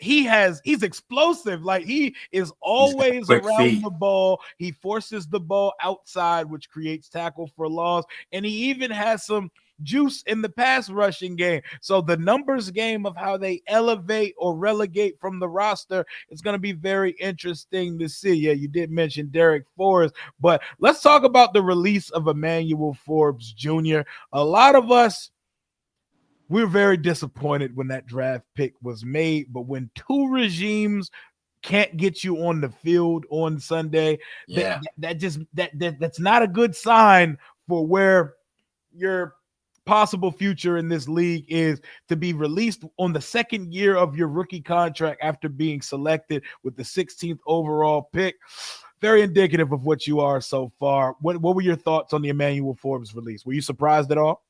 he's explosive. Like he is always around the ball. He forces the ball outside, which creates tackle for loss. And he even has some juice in the pass rushing game. So the numbers game of how they elevate or relegate from the roster is going to be very interesting to see. Yeah, you did mention Derek Forrest, but let's talk about the release of Emmanuel Forbes Jr. A lot of us, we're very disappointed when that draft pick was made, but when two regimes can't get you on the field on Sunday, that's not a good sign for where your possible future in this league is, to be released on the second year of your rookie contract after being selected with the 16th overall pick. Very indicative of what you are so far. What were your thoughts on the Emmanuel Forbes release? Were you surprised at all?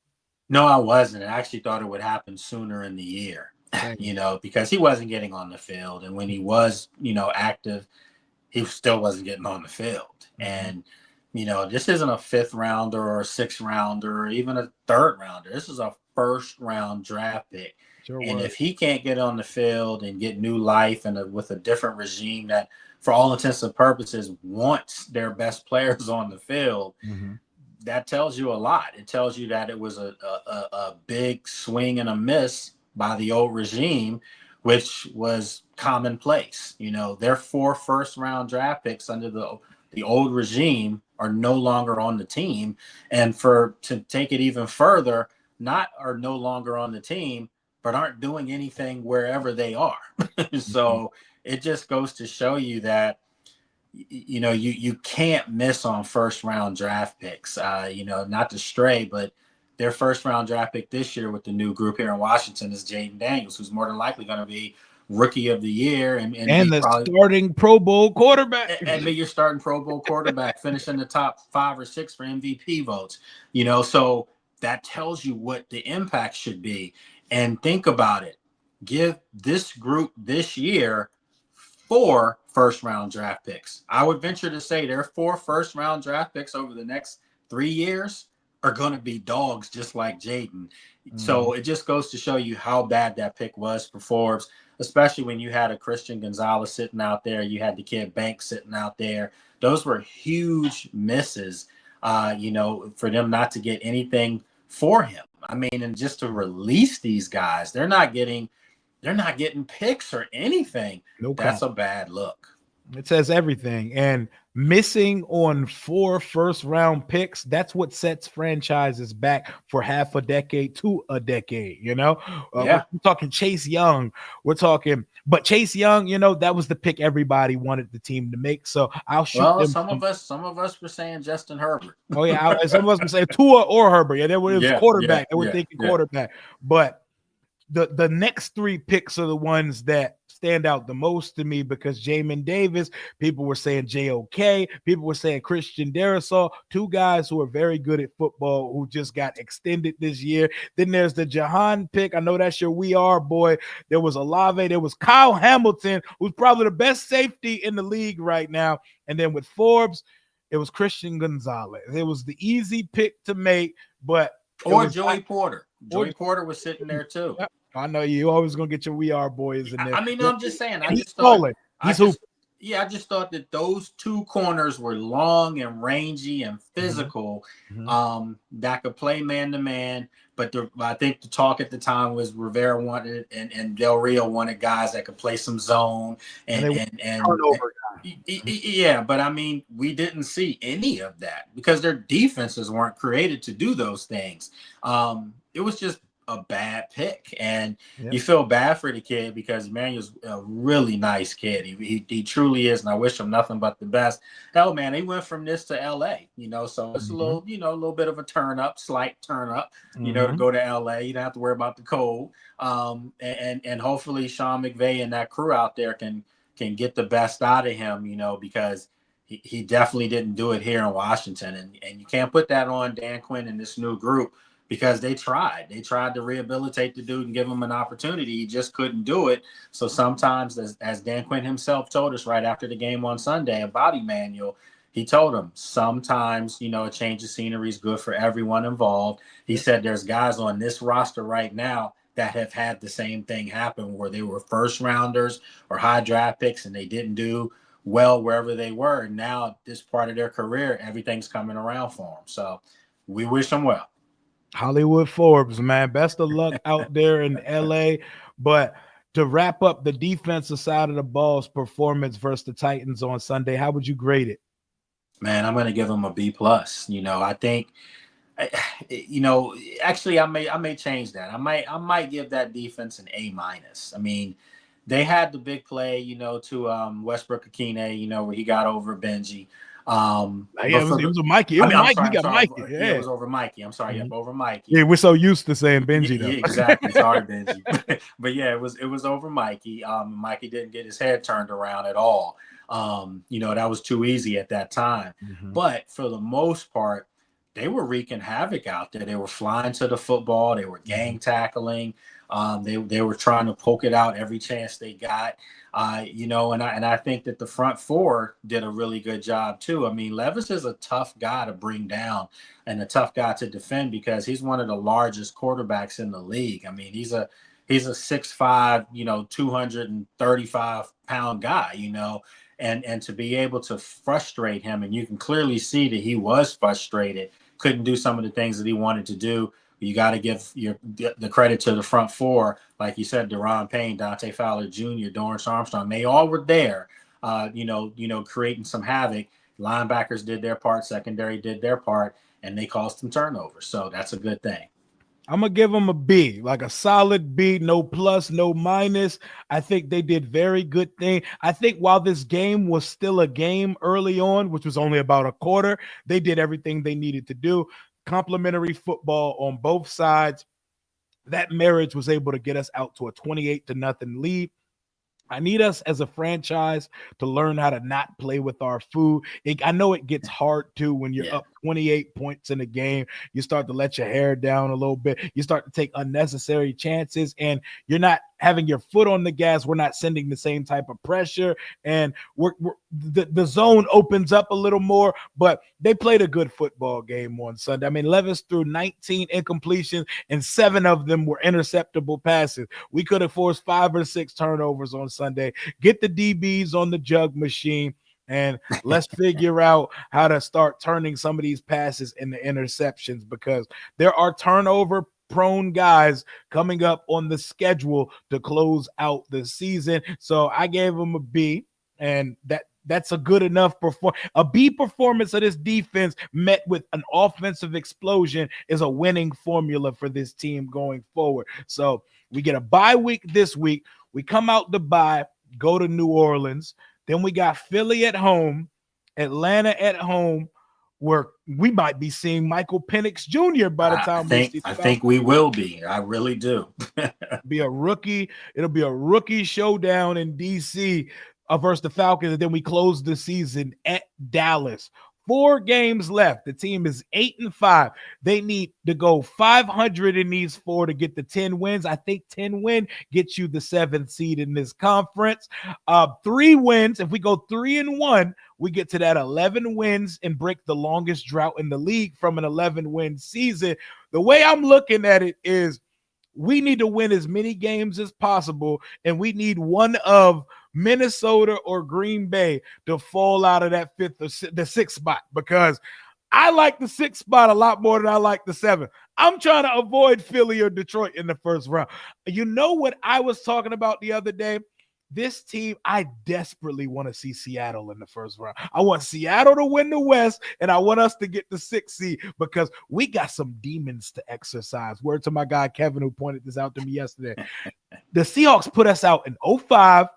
No, I wasn't. I actually thought it would happen sooner in the year, because he wasn't getting on the field. And when he was, active, he still wasn't getting on the field. And, this isn't a 5th rounder or a 6th rounder or even a 3rd rounder. This is a 1st round draft pick. And if he can't get on the field and get new life and with a different regime that, for all intents and purposes, wants their best players on the field, that tells you a lot. It tells you that it was a big swing and a miss by the old regime, which was commonplace. Their 4 first-round draft picks under the the old regime are no longer on the team. And to take it even further, not are no longer on the team, but aren't doing anything wherever they are. So it just goes to show you that you can't miss on first round draft picks. Not to stray, but their first round draft pick this year with the new group here in Washington is Jayden Daniels, who's more than likely going to be rookie of the year and be the probably starting Pro Bowl quarterback. and be your starting Pro Bowl quarterback, finish in the top 5 or 6 for MVP votes. So that tells you what the impact should be. And think about it. Give this group this year 4 first-round draft picks. I would venture to say their 4 first-round draft picks over the next 3 years are going to be dogs just like Jayden. So it just goes to show you how bad that pick was for Forbes, especially when you had a Christian Gonzalez sitting out there. You had the kid Banks sitting out there. Those were huge misses, for them not to get anything for him. I mean, and just to release these guys, they're not getting picks or anything. No That's comment. a bad look. It says everything. And missing on 4 first-round picks, that's what sets franchises back for half a decade to a decade, Yeah. We're talking Chase Young. But Chase Young, that was the pick everybody wanted the team to make. So I'll shoot them. Some of us were saying Justin Herbert. Oh, yeah. Some of us were saying Tua or Herbert. Yeah, it was quarterback. They were thinking quarterback. But the next 3 picks are the ones that stand out the most to me, because Jamin Davis, people were saying JOK, people were saying Christian Darrisaw, 2 guys who are very good at football who just got extended this year. Then there's the Jahan pick. I know that's your We Are boy. There was Olave. There was Kyle Hamilton, who's probably the best safety in the league right now. And then with Forbes, it was Christian Gonzalez. It was the easy pick to make, but or Joey Porter. Joey Porter was sitting there too. I know you always gonna get your We Are boys in there. I mean, I'm just saying. I just thought that those 2 corners were long and rangy and physical, that could play man to man. But I think the talk at the time was Rivera wanted and Del Rio wanted guys that could play some zone and turnover. Yeah, but I mean, we didn't see any of that because their defenses weren't created to do those things. It was just a bad pick, and you feel bad for the kid because Emmanuel's a really nice kid. He truly is, and I wish him nothing but the best. Hell, man, he went from this to LA, so it's a little bit of a slight turn up, to go to LA. You don't have to worry about the cold. And hopefully Sean McVay and that crew out there can get the best out of him, because he definitely didn't do it here in Washington. And you can't put that on Dan Quinn and this new group, because they tried to rehabilitate the dude and give him an opportunity. He just couldn't do it. So sometimes, as Dan Quinn himself told us right after the game on Sunday about Emmanuel, he told him sometimes, a change of scenery is good for everyone involved. He said there's guys on this roster right now that have had the same thing happen, where they were first rounders or high draft picks and they didn't do well wherever they were. And now this part of their career, everything's coming around for them. So we wish them well. Hollywood Forbes, man, best of luck out there in LA. But to wrap up the defensive side of the ball's performance versus the Titans on Sunday, how would you grade it? Man, I'm going to give them a B+. I think, actually I may change that. I might give that defense an A-. I mean, they had the big play, to Westbrook Akine, where he got over Benji. It was a Mikey. Mikey. Yeah, it was over Mikey. I'm sorry, over Mikey. Yeah, we're so used to saying Benji though. Yeah, exactly. Sorry, Benji. But yeah, it was over Mikey. Mikey didn't get his head turned around at all. That was too easy at that time. But for the most part, they were wreaking havoc out there. They were flying to the football. They were gang tackling. They were trying to poke it out every chance they got. And I think that the front 4 did a really good job too. I mean, Levis is a tough guy to bring down and a tough guy to defend, because he's one of the largest quarterbacks in the league. I mean, he's a 6'5", 235-pound guy, and to be able to frustrate him, and you can clearly see that he was frustrated, couldn't do some of the things that he wanted to do. You got to give the credit to the front 4, like you said, Deron Payne, Dante Fowler Jr., Dorrance Armstrong. They all were there, creating some havoc. Linebackers did their part, secondary did their part, and they caused some turnovers. So that's a good thing. I'm gonna give them a B, like a solid B, no plus, no minus. I think they did very good thing. I think while this game was still a game early on, which was only about a quarter, they did everything they needed to do. Complimentary football on both sides. That marriage was able to get us out to a 28 to nothing lead. I need us as a franchise to learn how to not play with our food. I know it gets hard too when you're Yeah. up 28 points in a game. You start to let your hair down a little bit. You start to take unnecessary chances, and you're not having your foot on the gas. We're not sending the same type of pressure, and the zone opens up a little more. But they played a good football game on Sunday. I mean, Levis threw 19 incompletions, and 7 of them were interceptable passes. We could have forced 5 or 6 turnovers on Sunday. Get the DBs on the jug machine, and let's figure out how to start turning some of these passes into interceptions, because there are turnover prone guys coming up on the schedule to close out the season. So I gave them a B, and that's a good enough a B performance of this defense met with an offensive explosion is a winning formula for this team going forward. So we get a bye week this week. We come out the bye, go to New Orleans. Then we got Philly at home, Atlanta at home, where we might be seeing Michael Penix Jr. by the time we see the I think we will be. I really do. be a rookie. It'll be a rookie showdown in DC versus the Falcons, and then we close the season at Dallas. 4 games left. The team is 8-5. They need to go 500 in these 4 to get the 10 wins. I think 10 win gets you the 7th seed in this conference. 3 wins. If we go 3-1, we get to that 11 wins and break the longest drought in the league from an 11-win season. The way I'm looking at it is we need to win as many games as possible, and we need one of Minnesota or Green Bay to fall out of that 5th or the 6th spot, because I like the 6th spot a lot more than I like the 7th. I'm trying to avoid Philly or Detroit in the first round. You know what I was talking about the other day? This team, I desperately want to see Seattle in the first round. I want Seattle to win the West, and I want us to get the 6th seed, because we got some demons to exercise. Word to my guy Kevin, who pointed this out to me yesterday. The Seahawks put us out in 05,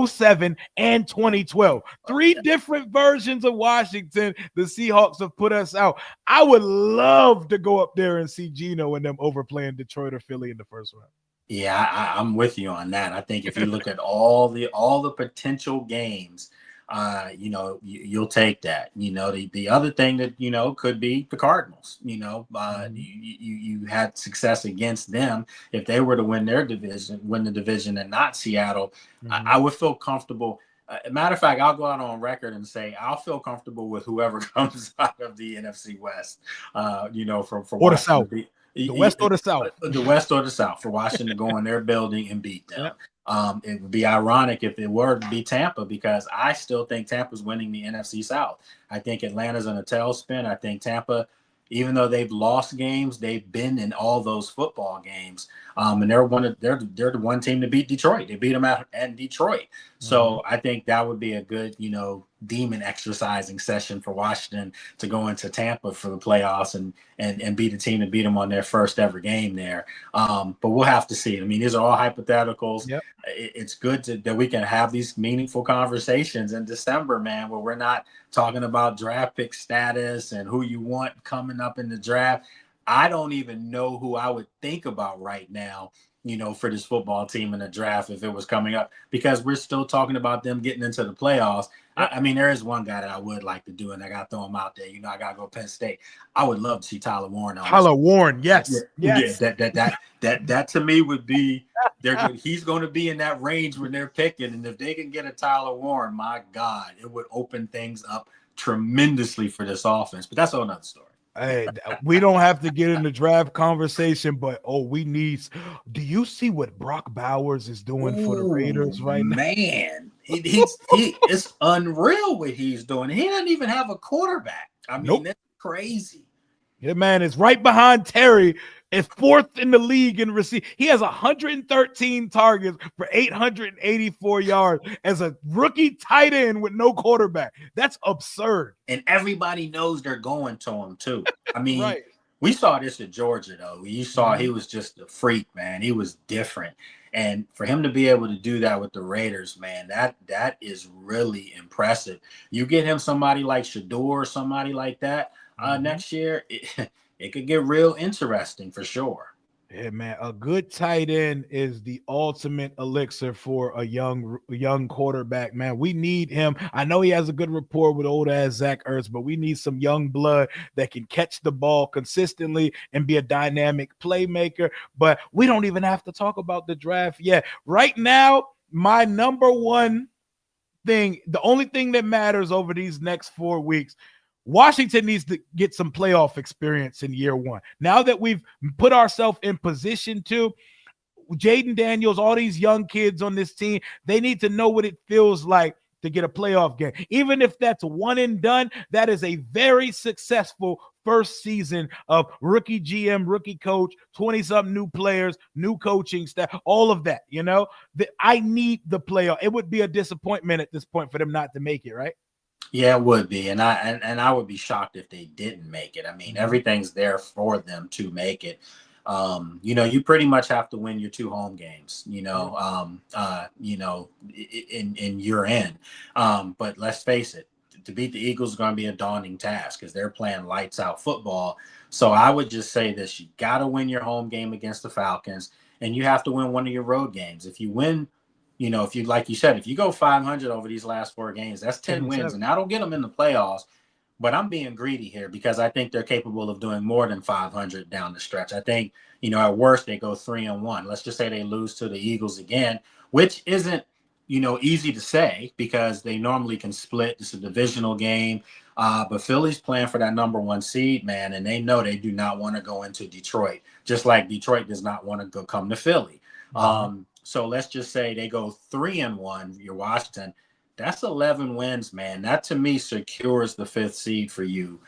07, and 2012. 3 different versions of Washington. The Seahawks have put us out. I would love to go up there and see Geno and them overplaying Detroit or Philly in the first round. Yeah, I'm with you on that. I think if you look at all the potential games, you'll take that. The other thing that could be the Cardinals. You had success against them. If they were to win the division, and not Seattle, I would feel comfortable. Matter of fact, I'll go out on record and say I'll feel comfortable with whoever comes out of the NFC West. For or the South. The West or the South? The West or the South, for Washington to go in their building and beat them. Yep. It would be ironic if it were to be Tampa, because I still think Tampa's winning the NFC South. I think Atlanta's in a tailspin. I think Tampa, even though they've lost games, they've been in all those football games. And they're the one team to beat Detroit. They beat them at Detroit. So I think that would be a good, demon exercising session for Washington to go into Tampa for the playoffs and beat the team and beat them on their first ever game there. But we'll have to see. I mean, these are all hypotheticals. Yep. It's good that we can have these meaningful conversations in December, man, where we're not talking about draft pick status and who you want coming up in the draft. I don't even know who I would think about right now, for this football team in the draft if it was coming up, because we're still talking about them getting into the playoffs. I mean, there is one guy that I would like to do, and I got to throw him out there. I got to go Penn State. I would love to see Tyler Warren. Yes. Yes. That to me would be he's going to be in that range when they're picking, and if they can get a Tyler Warren, my God, it would open things up tremendously for this offense. But that's another story. Hey, we don't have to get in the draft conversation, but we need. Do you see what Brock Bowers is doing for the Raiders right now? Man, it's unreal what he's doing. He doesn't even have a quarterback. I mean, That's crazy. Yeah, man, is right behind Terry, is fourth in the league in receive. He has 113 targets for 884 yards as a rookie tight end with no quarterback. That's absurd. And everybody knows they're going to him too. I mean, Right. we saw this at Georgia though. You saw he Mhm. was just a freak, man. He was different. And for him to be able to do that with the Raiders, man, that is really impressive. You get him somebody like Shador or somebody like that Mhm. next year, it could get real interesting for sure. Yeah, man, a good tight end is the ultimate elixir for a young quarterback. Man, we need him. I know he has a good rapport with old ass Zach Ertz, but we need some young blood that can catch the ball consistently and be a dynamic playmaker. But we don't even have to talk about the draft yet. Right now, my number one thing, the only thing that matters over these next 4 weeks, Washington needs to get some playoff experience in year one. Now that we've put ourselves in position to, Jayden Daniels, all these young kids on this team, they need to know what it feels like to get a playoff game. Even if that's one and done, that is a very successful first season of rookie GM, rookie coach, 20 something new players, new coaching staff, all of that. I need the playoff. It would be a disappointment at this point for them not to make it, right? Yeah, it would be, and I would be shocked if they didn't make it. I mean, Mhm. everything's there for them to make it. You pretty much have to win your two home games. Yeah. In you're in. But let's face it, to beat the Eagles is going to be a daunting task because they're playing lights out football. So I would just say this: you got to win your home game against the Falcons, and you have to win one of your road games. If you win, if you like you said, if you go 500 over these last four games, that's 10 10 and wins, 7. and that'll get them in the playoffs. But I'm being greedy here because I think they're capable of doing more than 500 down the stretch. I think, at worst they go 3-1. Let's just say they lose to the Eagles again, which isn't, easy to say because they normally can split. It's a divisional game. But Philly's playing for that number one seed, man, and they know they do not want to go into Detroit, just like Detroit does not want to go come to Philly. Mhm. So let's just say they go 3-1. You're Washington. That's 11 wins, man. That to me secures the fifth seed for you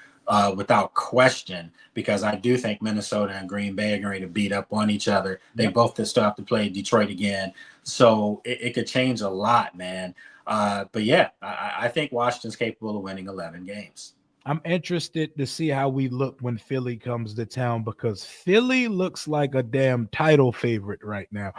without question, because I do think Minnesota and Green Bay are going to beat up on each other. They Yep. both still have to play Detroit again. So it could change a lot, man. But yeah, I think Washington's capable of winning 11 games. I'm interested to see how we look when Philly comes to town because Philly looks like a damn title favorite right now.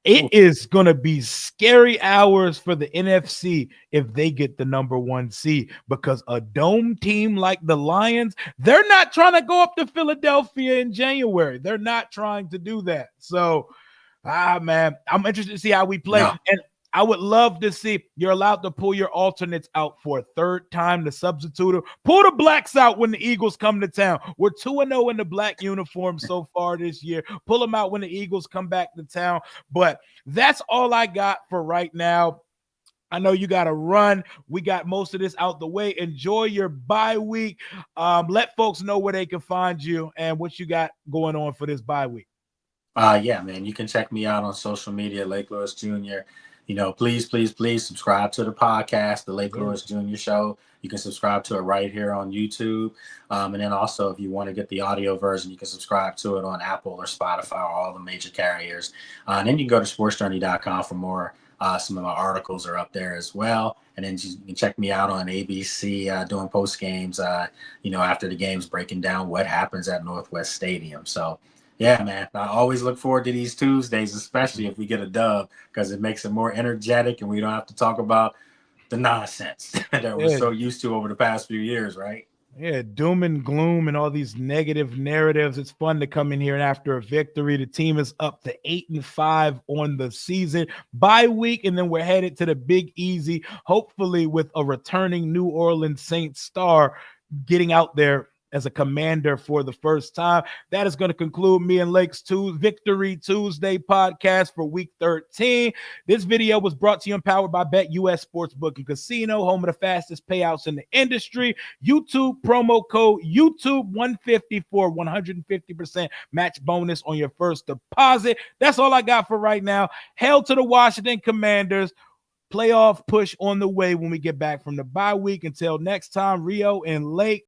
It Ooh, is going to be scary hours for the NFC if they get the number one seed because a dome team like the Lions, they're not trying to go up to Philadelphia in January. They're not trying to do that. So, man, I'm interested to see how we play. no. And I would love to see you're allowed to pull your alternates out for a third time, the substitute. Pull the blacks out when the Eagles come to town. We're 2-0 in the black uniform so far this year. Pull them out when the Eagles come back to town. But that's all I got for right now. I know you got to run. We got most of this out the way. Enjoy your bye week. Let folks know where they can find you and what you got going on for this bye week. Yeah, man, you can check me out on social media, Lake Lewis Jr. Please, please, please subscribe to the podcast, the Lake Sir. Lewis Jr. Show. You can subscribe to it right here on YouTube. And then also, if you want to get the audio version, you can subscribe to it on Apple or Spotify or all the major carriers. And then you can go to sportsjourney.com for more. Some of my articles are up there as well. And then you can check me out on ABC doing post games, after the games, breaking down what happens at Northwest Stadium. So, yeah, man. I always look forward to these Tuesdays, especially if we get a dub, because it makes it more energetic and we don't have to talk about the nonsense that we're Yeah, so used to over the past few years, right? Yeah, doom and gloom and all these negative narratives. It's fun to come in here and after a victory, the team is up to 8-5 on the season. Bye week, and then we're headed to the Big Easy, hopefully with a returning New Orleans Saints star getting out there as a commander for the first time. That is going to conclude me and Lake's Victory Tuesday podcast for week 13. This video was brought to you and powered by Bet US Sportsbook and Casino, home of the fastest payouts in the industry. YouTube promo code YouTube 150 for 150% match bonus on your first deposit. That's all I got for right now. Hail to the Washington Commanders. Playoff push on the way when we get back from the bye week. Until next time, Rio and Lake.